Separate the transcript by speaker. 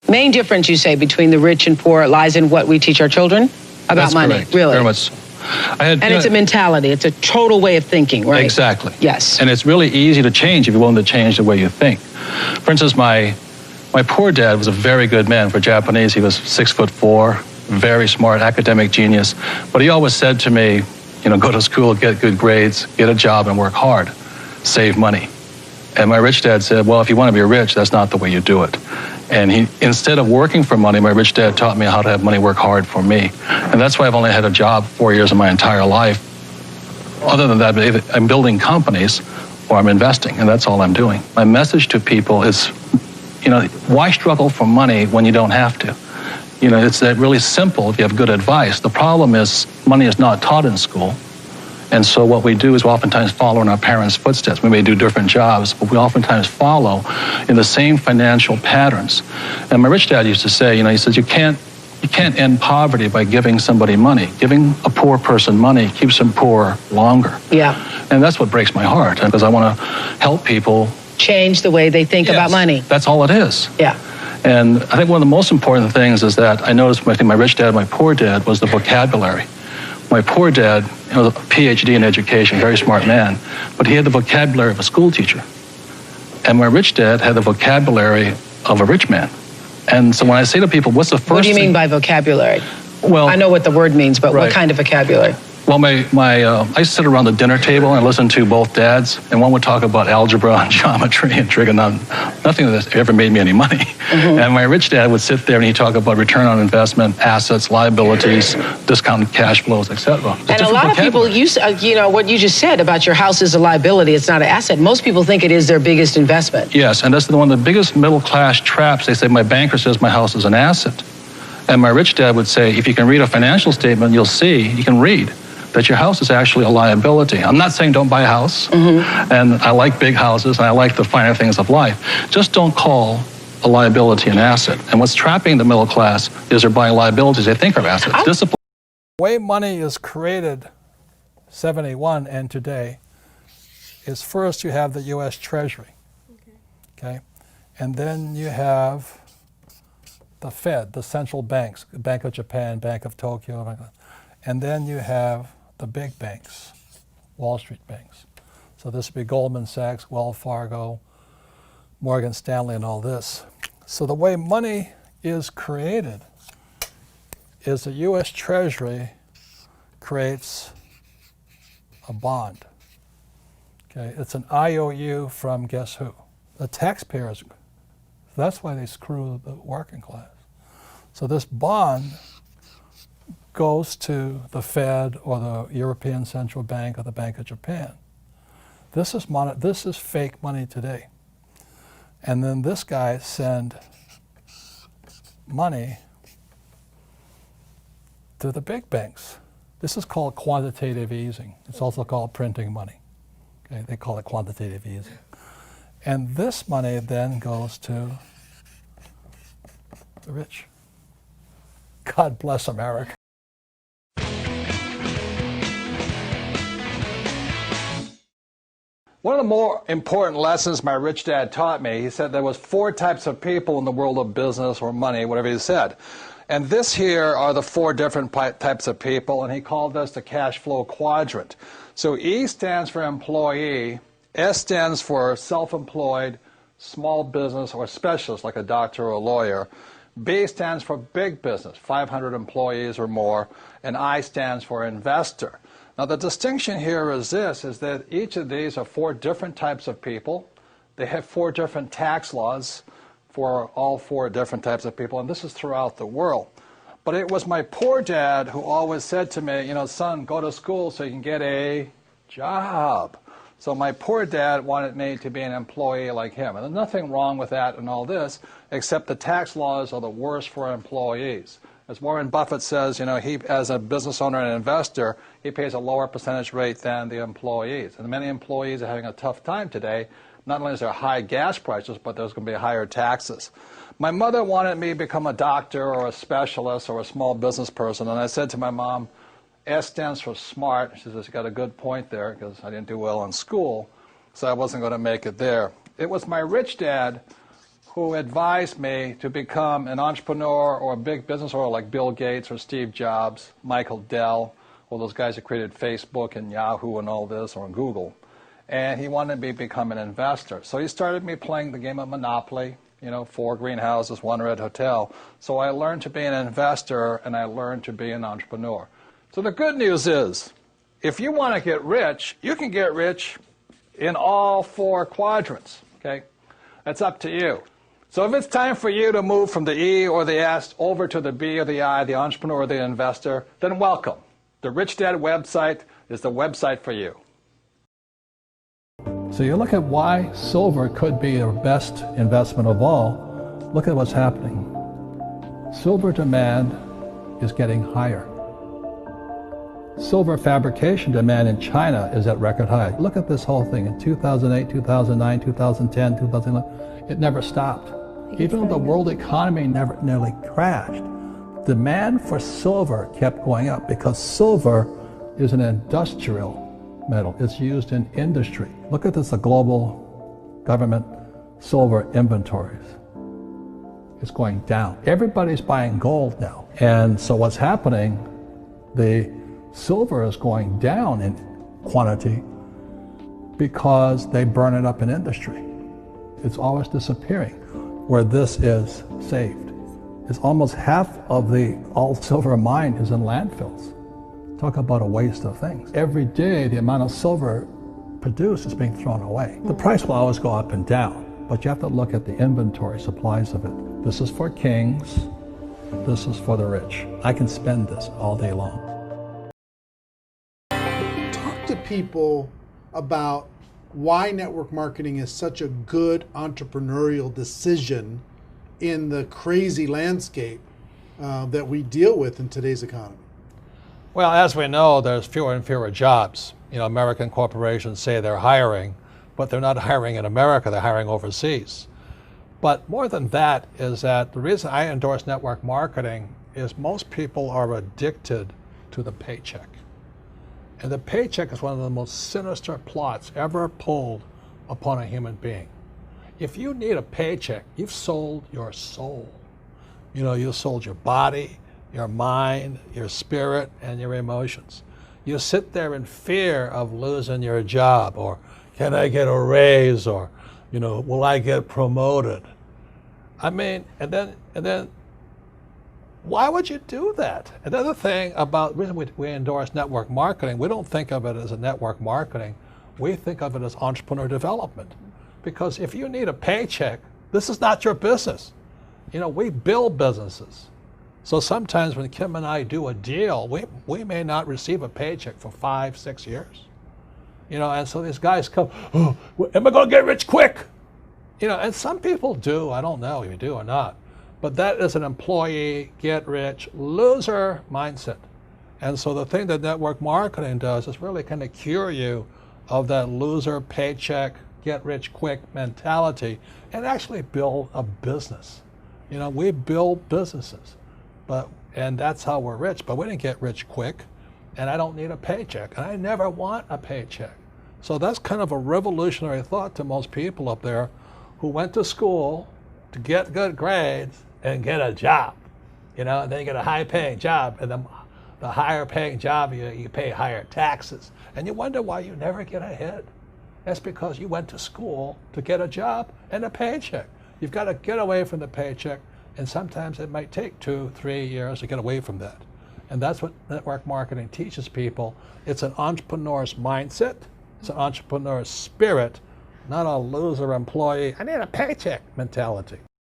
Speaker 1: Main difference, you say, between the rich and poor lies in what we teach our children about
Speaker 2: That's
Speaker 1: money.
Speaker 2: correct.
Speaker 1: Really,
Speaker 2: Very much so.
Speaker 1: And it's a mentality. It's a total way of thinking, right?
Speaker 2: Exactly.
Speaker 1: Yes.
Speaker 2: And it's really easy to change if you're willing to change the way you think. For instance, my poor dad was a very good man. For Japanese, he was 6'4", very smart, academic genius. But he always said to me, you know, go to school, get good grades, get a job and work hard, save money. And my rich dad said, well, if you want to be rich, that's not the way you do it. And he, instead of working for money, my rich dad taught me how to have money work hard for me. And that's why I've only had a job 4 years of my entire life. Other than that, I'm building companies or I'm investing, and that's all I'm doing. My message to people is, you know, why struggle for money when you don't have to? You know, it's that really simple if you have good advice. The problem is money is not taught in school. And so what we do is we oftentimes follow in our parents' footsteps. We may do different jobs, but we oftentimes follow in the same financial patterns. And my rich dad used to say, you know, he says, you can't end poverty by giving somebody money. Giving a poor person money keeps them poor longer.
Speaker 1: Yeah.
Speaker 2: And that's what breaks my heart, because I want to help people
Speaker 1: change the way they think about money.
Speaker 2: That's all it is.
Speaker 1: Yeah.
Speaker 2: And I think one of the most important things is that I noticed, I think my rich dad, my poor dad, was the vocabulary. My poor dad was a PhD in education, very smart man, but he had the vocabulary of a school teacher. And my rich dad had the vocabulary of a rich man. And so when I say to people, what's the first
Speaker 1: What do you mean
Speaker 2: thing?
Speaker 1: by vocabulary?
Speaker 2: Well,
Speaker 1: I know what the word means, but
Speaker 2: right.
Speaker 1: what kind of vocabulary?
Speaker 2: Well, I used to sit around the dinner table and listen to both dads, and one would talk about algebra and geometry and trigonometry. Nothing of this ever made me any money. Mm-hmm. And my rich dad would sit there and he'd talk about return on investment, assets, liabilities, discounted cash flows, etc.
Speaker 1: And a lot of people, you know, what you just said about your house is a liability, it's not an asset. Most people think it is their biggest investment.
Speaker 2: Yes, and that's one of the biggest middle-class traps. They say, my banker says my house is an asset. And my rich dad would say, if you can read a financial statement, you'll see, you can read that your house is actually a liability. I'm not saying don't buy a house, and I like big houses, and I like the finer things of life. Just don't call a liability an asset. And what's trapping the middle class is they're buying liabilities they think are assets. Discipline.
Speaker 3: The way money is created, 71 and today, is first you have the U.S. Treasury, okay? And then you have the Fed, the central banks, Bank of Japan, Bank of Tokyo, and then you have the big banks, Wall Street banks. So this would be Goldman Sachs, Wells Fargo, Morgan Stanley, and all this. So the way money is created is the U.S. Treasury creates a bond. Okay, it's an IOU from guess who? The taxpayers. That's why they screw the working class. So this bond goes to the Fed or the European Central Bank or the Bank of Japan. This is fake money today. And then this guy send money to the big banks. This is called quantitative easing. It's also called printing money. Okay, they call it quantitative easing. And this money then goes to the rich. God bless America. One of the more important lessons my rich dad taught me, he said there was 4 types of people in the world of business or money, whatever he said. And this here are the 4 different types of people, and he called this the Cashflow Quadrant. So E stands for employee, S stands for self-employed, small business or specialist like a doctor or a lawyer. B stands for big business, 500 employees or more, and I stands for investor. Now the distinction here is this, is that each of these are 4 different types of people. They have 4 different tax laws for all 4 different types of people, and this is throughout the world. But it was my poor dad who always said to me, you know, son, go to school so you can get a job. So my poor dad wanted me to be an employee like him. And there's nothing wrong with that and all this, except the tax laws are the worst for employees. As Warren Buffett says, you know, he, as a business owner and investor, he pays a lower percentage rate than the employees. And many employees are having a tough time today. Not only is there high gas prices, but there's going to be higher taxes. My mother wanted me to become a doctor or a specialist or a small business person. And I said to my mom, S stands for smart. She says, you got a good point there, because I didn't do well in school, so I wasn't going to make it there. It was my rich dad who advised me to become an entrepreneur or a big business owner like Bill Gates or Steve Jobs, Michael Dell, all those guys that created Facebook and Yahoo and all this, or Google. And he wanted me to become an investor. So he started me playing the game of Monopoly, 4 greenhouses, 1 red hotel. So I learned to be an investor and I learned to be an entrepreneur. So the good news is, if you want to get rich, you can get rich in all 4 quadrants, okay? That's up to you. So if it's time for you to move from the E or the S over to the B or the I, the entrepreneur or the investor, then welcome. The Rich Dad website is the website for you.
Speaker 2: So you look at why silver could be the best investment of all. Look at what's happening. Silver demand is getting higher. Silver fabrication demand in China is at record high. Look at this whole thing. In 2008, 2009, 2010, 2011, it never stopped. Even though the world economy nearly crashed, demand for silver kept going up because silver is an industrial metal. It's used in industry. Look at this, the global government silver inventories. It's going down. Everybody's buying gold now. And so what's happening, the silver is going down in quantity because they burn it up in industry. It's always disappearing, where this is saved. It's almost half of the all silver mine is in landfills. Talk about a waste of things. Every day, the amount of silver produced is being thrown away. The price will always go up and down, but you have to look at the inventory supplies of it. This is for kings. This is for the rich. I can spend this all day long.
Speaker 4: Talk to people about why network marketing is such a good entrepreneurial decision in the crazy landscape that we deal with in today's economy.
Speaker 5: Well, as we know, there's fewer and fewer jobs. American corporations say they're hiring, but they're not hiring in America, they're hiring overseas. But more than that is that the reason I endorse network marketing is most people are addicted to the paycheck. And the paycheck is one of the most sinister plots ever pulled upon a human being. If you need a paycheck, you've sold your soul. You've sold your body, your mind, your spirit, and your emotions. You sit there in fear of losing your job, or can I get a raise, or will I get promoted? And then why would you do that? Another thing about the reason we endorse network marketing, we don't think of it as a network marketing, we think of it as entrepreneur development. Because if you need a paycheck, this is not your business. We build businesses. So sometimes when Kim and I do a deal, we may not receive a paycheck for 5-6 years. And so these guys come, oh, am I going to get rich quick? And some people do. I don't know if you do or not. But that is an employee, get rich, loser mindset. And so the thing that network marketing does is really kind of cure you of that loser paycheck, get rich quick mentality and actually build a business. We build businesses, and that's how we're rich, but we didn't get rich quick, and I don't need a paycheck, and I never want a paycheck. So that's kind of a revolutionary thought to most people up there who went to school to get good grades and get a job, and then you get a high-paying job, and the higher-paying job, you pay higher taxes, and you wonder why you never get ahead. That's because you went to school to get a job and a paycheck. You've got to get away from the paycheck, and sometimes it might take 2-3 years to get away from that. And that's what network marketing teaches people. It's an entrepreneur's mindset, it's an entrepreneur's spirit, not a loser employee, I need a paycheck mentality.